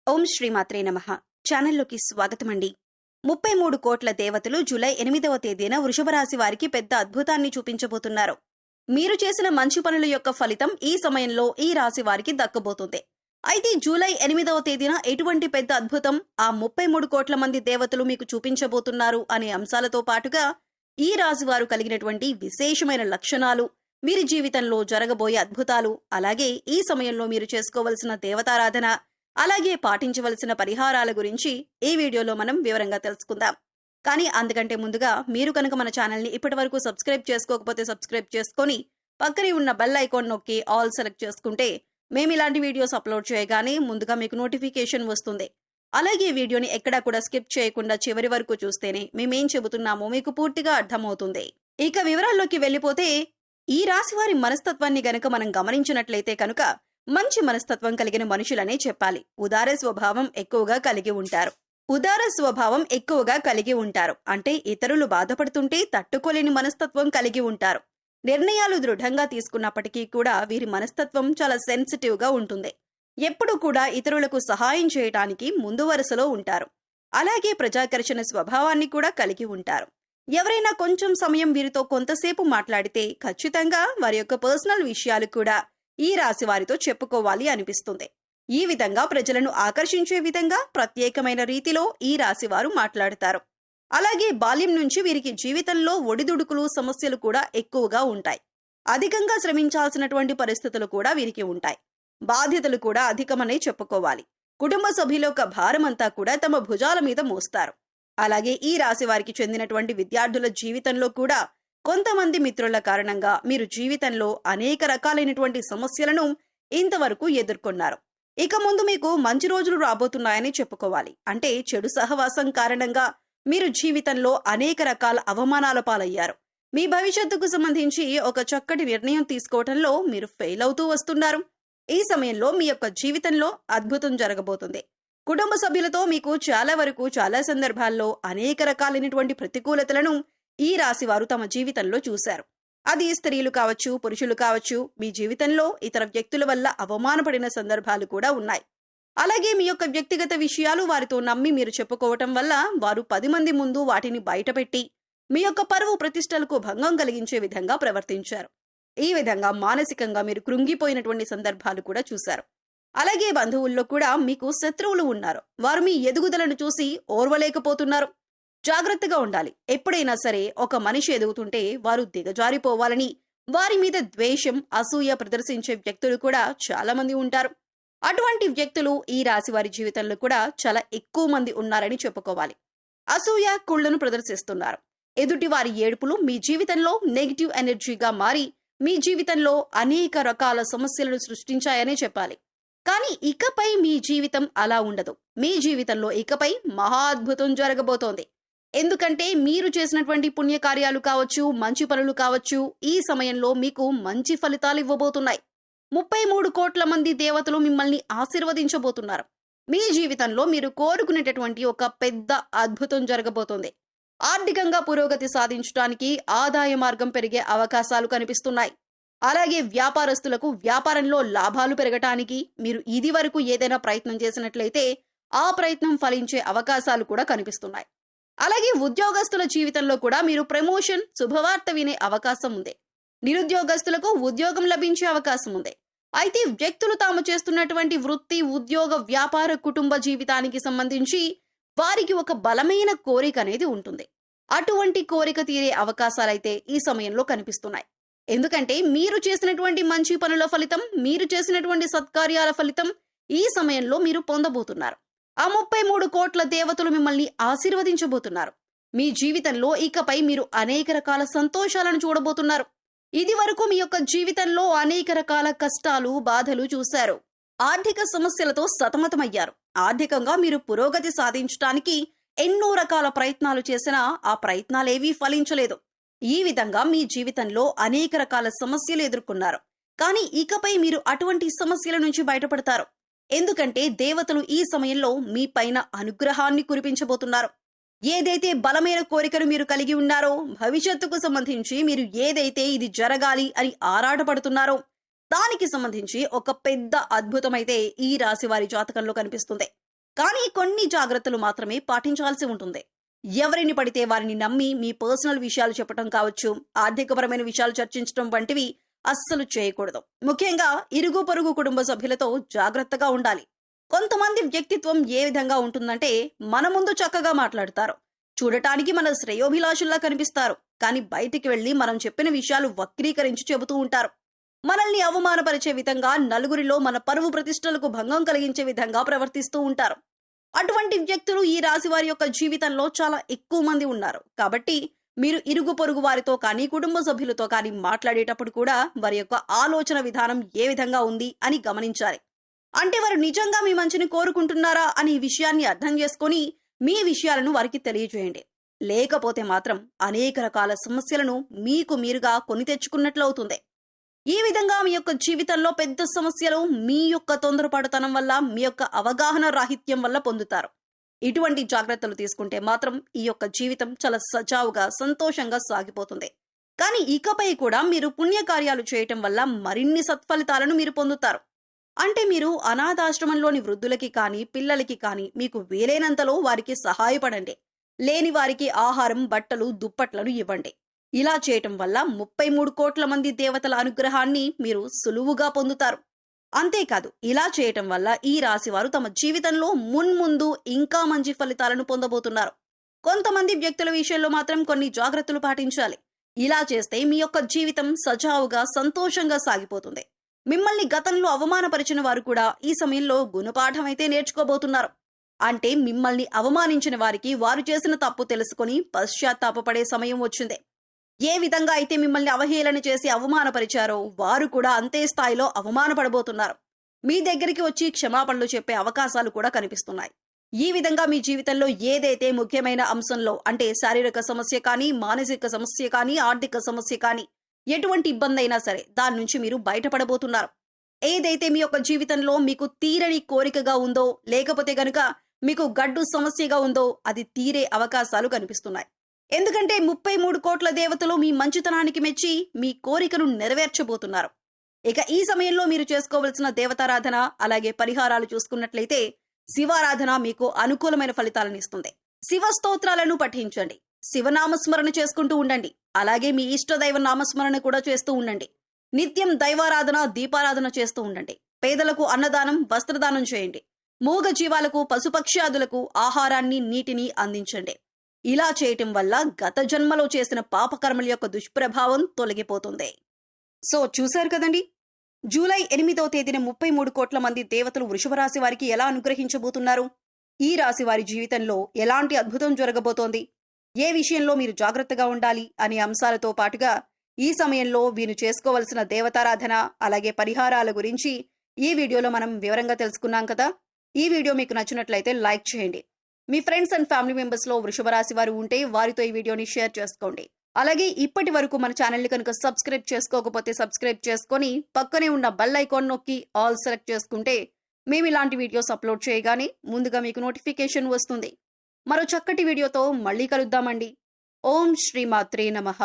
ఓం శ్రీమాత్రే నమః. ఛానల్లోకి స్వాగతమండి. 33 కోట్ల దేవతలు జూలై 8వ తేదీన వృషభ రాశి వారికి పెద్ద అద్భుతాన్ని చూపించబోతున్నారు. మీరు చేసిన మంచి పనుల యొక్క ఫలితం ఈ సమయంలో ఈ రాశి వారికి దక్కబోతుంది. అయితే జూలై 8వ తేదీన ఎటువంటి పెద్ద అద్భుతం ఆ 33 కోట్ల మంది దేవతలు మీకు చూపించబోతున్నారు అనే అంశాలతో పాటుగా ఈ రాశి వారు కలిగినటువంటి విశేషమైన లక్షణాలు, వీరి జీవితంలో జరగబోయే అద్భుతాలు, అలాగే ఈ సమయంలో మీరు చేసుకోవలసిన దేవతారాధన, అలాగే పాటించవలసిన పరిహారాల గురించి ఈ వీడియోలో మనం వివరంగా తెలుసుకుందాం. కానీ అందుకంటే ముందుగా మీరు కనుక మన ఛానల్ని ఇప్పటివరకు సబ్స్క్రైబ్ చేసుకోకపోతే సబ్స్క్రైబ్ చేసుకొని పక్కనే ఉన్న బెల్ ఐకాన్ నొక్కి ఆల్ సెలెక్ట్ చేసుకుంటే మేము ఇలాంటి వీడియోస్ అప్లోడ్ చేయగానే ముందుగా మీకు నోటిఫికేషన్ వస్తుంది. అలాగే వీడియోని ఎక్కడా కూడా స్కిప్ చేయకుండా చివరి వరకు చూస్తేనే మేమేం చెబుతున్నామో మీకు పూర్తిగా అర్థమవుతుంది. ఇక వివరాల్లోకి వెళ్ళిపోతే ఈ రాశి వారి మనస్తత్వాన్ని గనక మనం గమనించినట్లయితే కనుక మంచి మనస్తత్వం కలిగిన మనుషులనే చెప్పాలి. ఉదార స్వభావం ఎక్కువగా కలిగి ఉంటారు. అంటే ఇతరులు బాధపడుతుంటే తట్టుకోలేని మనస్తత్వం కలిగి ఉంటారు. నిర్ణయాలు దృఢంగా తీసుకున్నప్పటికీ కూడా వీరి మనస్తత్వం చాలా సెన్సిటివ్ గా ఉంటుంది. ఎప్పుడూ కూడా ఇతరులకు సహాయం చేయటానికి ముందు వరుసలో ఉంటారు. అలాగే ప్రజాకర్షణ స్వభావాన్ని కూడా కలిగి ఉంటారు. ఎవరైనా కొంచెం సమయం వీరితో కొంతసేపు మాట్లాడితే ఖచ్చితంగా వారి యొక్క పర్సనల్ విషయాలు కూడా ఈ రాశి వారితో చెప్పుకోవాలి అనిపిస్తుంది. ఈ విధంగా ప్రజలను ఆకర్షించే విధంగా ప్రత్యేకమైన రీతిలో ఈ రాశి వారు మాట్లాడతారు. అలాగే బాల్యం నుంచి వీరికి జీవితంలో ఒడిదుడుకులు, సమస్యలు కూడా ఎక్కువగా ఉంటాయి. అధికంగా శ్రమించాల్సినటువంటి పరిస్థితులు కూడా వీరికి ఉంటాయి. బాధ్యతలు కూడా అధికమనే చెప్పుకోవాలి. కుటుంబ సభ్యుల యొక్క భారమంతా కూడా తమ భుజాల మీద మోస్తారు. అలాగే ఈ రాశి వారికి చెందినటువంటి విద్యార్థుల జీవితంలో కూడా కొంతమంది మిత్రుల కారణంగా మీరు జీవితంలో అనేక రకాలైనటువంటి సమస్యలను ఇంతవరకు ఎదుర్కొన్నారు. ఇక ముందు మీకు మంచి రోజులు రాబోతున్నాయని చెప్పుకోవాలి. అంటే చెడు సహవాసం కారణంగా మీరు జీవితంలో అనేక రకాల అవమానాల పాలయ్యారు. మీ భవిష్యత్తుకు సంబంధించి ఒక చక్కటి నిర్ణయం తీసుకోవటంలో మీరు ఫెయిల్ అవుతూ వస్తున్నారు. ఈ సమయంలో మీ యొక్క జీవితంలో అద్భుతం జరగబోతుంది. కుటుంబ సభ్యులతో మీకు చాలా సందర్భాల్లో అనేక రకాలైనటువంటి ప్రతికూలతలను ఈ రాశి వారు తమ జీవితంలో చూశారు. అది స్త్రీలు కావచ్చు, పురుషులు కావచ్చు. మీ జీవితంలో ఇతర వ్యక్తుల వల్ల అవమానపడిన సందర్భాలు కూడా ఉన్నాయి. అలాగే మీ యొక్క వ్యక్తిగత విషయాలు వారితో నమ్మి మీరు చెప్పుకోవటం వల్ల వారు 10 మంది ముందు వాటిని బయటపెట్టి మీ యొక్క పరువు ప్రతిష్టలకు భంగం కలిగించే విధంగా ప్రవర్తించారు. ఈ విధంగా మానసికంగా మీరు కృంగిపోయినటువంటి సందర్భాలు కూడా చూశారు. అలాగే బంధువుల్లో కూడా మీకు శత్రువులు ఉన్నారు. వారు మీ ఎదుగుదలను చూసి ఓర్వలేకపోతున్నారు. జాగ్రత్తగా ఉండాలి. ఎప్పుడైనా సరే ఒక మనిషి ఎదుగుతుంటే వారు దిగజారిపోవాలని వారి మీద ద్వేషం, అసూయ ప్రదర్శించే వ్యక్తులు కూడా చాలా మంది ఉంటారు. అటువంటి వ్యక్తులు ఈ రాశి వారి జీవితంలో కూడా చాలా ఎక్కువ మంది ఉన్నారని చెప్పుకోవాలి. అసూయ, కుళ్ళను ప్రదర్శిస్తున్నారు. ఎదుటి వారి ఏడుపులు మీ జీవితంలో నెగిటివ్ ఎనర్జీగా మారి మీ జీవితంలో అనేక రకాల సమస్యలను సృష్టించాయనే చెప్పాలి. కానీ ఇకపై మీ జీవితం అలా ఉండదు. మీ జీవితంలో ఇకపై మహా అద్భుతం జరగబోతోంది. ఎందుకంటే మీరు చేసినటువంటి పుణ్యకార్యాలు కావచ్చు, మంచి పనులు కావచ్చు, ఈ సమయంలో మీకు మంచి ఫలితాలు ఇవ్వబోతున్నాయి. 33 కోట్ల మంది దేవతలు మిమ్మల్ని ఆశీర్వదించబోతున్నారు. మీ జీవితంలో మీరు కోరుకునేటటువంటి ఒక పెద్ద అద్భుతం జరగబోతోంది. ఆర్థికంగా పురోగతి సాధించడానికి ఆదాయ మార్గం పెరిగే అవకాశాలు కనిపిస్తున్నాయి. అలాగే వ్యాపారస్తులకు వ్యాపారంలో లాభాలు పెరగటానికి మీరు ఇది వరకు ఏదైనా ప్రయత్నం చేసినట్లయితే ఆ ప్రయత్నం ఫలించే అవకాశాలు కూడా కనిపిస్తున్నాయి. అలాగే ఉద్యోగస్తుల జీవితంలో కూడా మీరు ప్రమోషన్, శుభవార్త వినే అవకాశం ఉంది. నిరుద్యోగస్తులకు ఉద్యోగం లభించే అవకాశం ఉంది. అయితే వ్యక్తులు తాము చేస్తున్నటువంటి వృత్తి, ఉద్యోగ, వ్యాపార, కుటుంబ జీవితానికి సంబంధించి వారికి ఒక బలమైన కోరిక అనేది ఉంటుంది. అటువంటి కోరిక తీరే అవకాశాలైతే ఈ సమయంలో కనిపిస్తున్నాయి. ఎందుకంటే మీరు చేసినటువంటి మంచి పనుల ఫలితం, మీరు చేసినటువంటి సత్కార్యాల ఫలితం ఈ సమయంలో మీరు పొందబోతున్నారు. ఆ 33 కోట్ల దేవతలు మిమ్మల్ని ఆశీర్వదించబోతున్నారు. మీ జీవితంలో ఇకపై మీరు అనేక రకాల సంతోషాలను చూడబోతున్నారు. ఇది వరకు మీ యొక్క జీవితంలో అనేక రకాల కష్టాలు, బాధలు చూశారు. ఆర్థిక సమస్యలతో సతమతమయ్యారు. ఆర్థికంగా మీరు పురోగతి సాధించడానికి ఎన్నో రకాల ప్రయత్నాలు చేసినా ఆ ప్రయత్నాలేవీ ఫలించలేదు. ఈ విధంగా మీ జీవితంలో అనేక రకాల సమస్యలు ఎదుర్కొన్నారు. కానీ ఇకపై మీరు అటువంటి సమస్యల నుంచి బయటపడతారు. ఎందుకంటే దేవతలు ఈ సమయంలో మీ పైన అనుగ్రహాన్ని కురిపించబోతున్నారు. ఏదైతే బలమైన కోరికను మీరు కలిగి ఉన్నారో, భవిష్యత్తుకు సంబంధించి మీరు ఏదైతే ఇది జరగాలి అని ఆరాటపడుతున్నారో దానికి సంబంధించి ఒక పెద్ద అద్భుతమైతే ఈ రాశి వారి జాతకంలో కనిపిస్తుంది. కానీ కొన్ని జాగ్రత్తలు మాత్రమే పాటించాల్సి ఉంటుంది. ఎవరిని పడితే వారిని నమ్మి మీ పర్సనల్ విషయాలు చెప్పడం కావచ్చు, ఆర్థికపరమైన విషయాలు చర్చించడం వంటివి అస్సలు చేయకూడదు. ముఖ్యంగా ఇరుగు పొరుగు కుటుంబ సభ్యులతో జాగ్రత్తగా ఉండాలి. కొంతమంది వ్యక్తిత్వం ఏ విధంగా ఉంటుందంటే, మన ముందు చక్కగా మాట్లాడతారు, చూడటానికి మన శ్రేయోభిలాషుల్లా కనిపిస్తారు, కానీ బయటికి వెళ్లి మనం చెప్పిన విషయాలు వక్రీకరించి చెబుతూ ఉంటారు. మనల్ని అవమానపరిచే విధంగా, నలుగురిలో మన పరువు ప్రతిష్టలకు భంగం కలిగించే విధంగా ప్రవర్తిస్తూ ఉంటారు. అటువంటి వ్యక్తులు ఈ రాశి వారి యొక్క జీవితంలో చాలా ఎక్కువ మంది ఉన్నారు. కాబట్టి మీరు ఇరుగు పొరుగు వారితో కానీ, కుటుంబ సభ్యులతో కానీ మాట్లాడేటప్పుడు కూడా వారి యొక్క ఆలోచన విధానం ఏ విధంగా ఉంది అని గమనించాలి. అంటే వారు నిజంగా మీ మంచిని కోరుకుంటున్నారా అని ఈ విషయాన్ని అర్థం చేసుకొని మీ విషయాలను వారికి తెలియజేయండి. లేకపోతే మాత్రం అనేక రకాల సమస్యలను మీకు మీరుగా కొని తెచ్చుకున్నట్లు అవుతుంది. ఈ విధంగా మీ యొక్క జీవితంలో పెద్ద సమస్యలు మీ యొక్క తొందరపాటుతనం వల్ల, మీ యొక్క అవగాహన రాహిత్యం వల్ల పొందుతారు. ఇటువంటి జాగ్రత్తలు తీసుకుంటే మాత్రం ఈ యొక్క జీవితం చాలా సజావుగా, సంతోషంగా సాగిపోతుంది. కానీ ఇకపై కూడా మీరు పుణ్యకార్యాలు చేయటం వల్ల మరిన్ని సత్ఫలితాలను మీరు పొందుతారు. అంటే మీరు అనాథాశ్రమంలోని వృద్ధులకి కానీ, పిల్లలకి కానీ మీకు వీలైనంతలో వారికి సహాయపడండి. లేని వారికి ఆహారం, బట్టలు, దుప్పట్లను ఇవ్వండి. ఇలా చేయటం వల్ల 33 కోట్ల మంది దేవతల అనుగ్రహాన్ని మీరు సులువుగా పొందుతారు. అంతేకాదు, ఇలా చేయటం వల్ల ఈ రాశి వారు తమ జీవితంలో మున్ముందు ఇంకా మంచి ఫలితాలను పొందబోతున్నారు. కొంతమంది వ్యక్తుల విషయంలో మాత్రం కొన్ని జాగ్రత్తలు పాటించాలి. ఇలా చేస్తే మీ యొక్క జీవితం సజావుగా, సంతోషంగా సాగిపోతుంది. మిమ్మల్ని గతంలో అవమానపరిచిన వారు కూడా ఈ సమయంలో గుణపాఠం అయితే నేర్చుకోబోతున్నారు. అంటే మిమ్మల్ని అవమానించిన వారికి వారు చేసిన తప్పు తెలుసుకొని పశ్చాత్తాపపడే సమయం వచ్చింది. ఏ విధంగా అయితే మిమ్మల్ని అవహేళన చేసి అవమానపరిచారో వారు కూడా అంతే స్థాయిలో అవమానపడబోతున్నారు. మీ దగ్గరికి వచ్చి క్షమాపణలు చెప్పే అవకాశాలు కూడా కనిపిస్తున్నాయి. ఈ విధంగా మీ జీవితంలో ఏదైతే ముఖ్యమైన అంశంలో, అంటే శారీరక సమస్య కానీ, మానసిక సమస్య కానీ, ఆర్థిక సమస్య కానీ, ఎటువంటి ఇబ్బంది అయినా సరే దాని నుంచి మీరు బయటపడబోతున్నారు. ఏదైతే మీ యొక్క జీవితంలో మీకు తీరని కోరికగా ఉందో, లేకపోతే గనుక మీకు గడ్డు సమస్యగా ఉందో అది తీరే అవకాశాలు కనిపిస్తున్నాయి. ఎందుకంటే 33 కోట్ల దేవతలు మీ మంచితనానికి మెచ్చి మీ కోరికను నెరవేర్చబోతున్నారు. ఇక ఈ సమయంలో మీరు చేసుకోవలసిన దేవతారాధన, అలాగే పరిహారాలు చూసుకున్నట్లయితే శివారాధన మీకు అనుకూలమైన ఫలితాలను ఇస్తుంది. శివ స్తోత్రాలను పఠించండి, శివనామస్మరణ చేసుకుంటూ ఉండండి. అలాగే మీ ఇష్టదైవ నామస్మరణ కూడా చేస్తూ ఉండండి. నిత్యం దైవారాధన, దీపారాధన చేస్తూ ఉండండి. పేదలకు అన్నదానం, వస్త్రదానం చేయండి. మూగ జీవాలకు, పశుపక్ష్యాదులకు ఆహారాన్ని, నీటిని అందించండి. ఇలా చేయటం వల్ల గత జన్మలో చేసిన పాపకర్మల యొక్క దుష్ప్రభావం తొలగిపోతుంది. సో చూశారు కదండి, జూలై 8వ తేదీన 33 కోట్ల మంది దేవతలు వృషభ రాశి వారికి ఎలా అనుగ్రహించబోతున్నారు, ఈ రాశి వారి జీవితంలో ఎలాంటి అద్భుతం జరగబోతోంది, ఏ విషయంలో మీరు జాగ్రత్తగా ఉండాలి అనే అంశాలతో పాటుగా ఈ సమయంలో వీరు చేసుకోవలసిన దేవతారాధన, అలాగే పరిహారాల గురించి ఈ వీడియోలో మనం వివరంగా తెలుసుకున్నాం కదా. ఈ వీడియో మీకు నచ్చినట్లయితే లైక్ చేయండి. మీ ఫ్రెండ్స్ అండ్ ఫ్యామిలీ మెంబర్స్ లో వృషభ రాశి వారు ఉంటే వారితో ఈ వీడియోని షేర్ చేసుకోండి. అలాగే ఇప్పటి వరకు మన ఛానల్ని కనుక సబ్స్క్రైబ్ చేసుకోకపోతే సబ్స్క్రైబ్ చేసుకొని పక్కనే ఉన్న బెల్ ఐకాన్ నొక్కి ఆల్ సెలెక్ట్ చేసుకుంటే మేము ఇలాంటి వీడియోస్ అప్లోడ్ చేయగానే ముందుగా మీకు నోటిఫికేషన్ వస్తుంది. మరో చక్కటి వీడియోతో మళ్ళీ కలుద్దామండి. ఓం శ్రీమాత్రే నమః.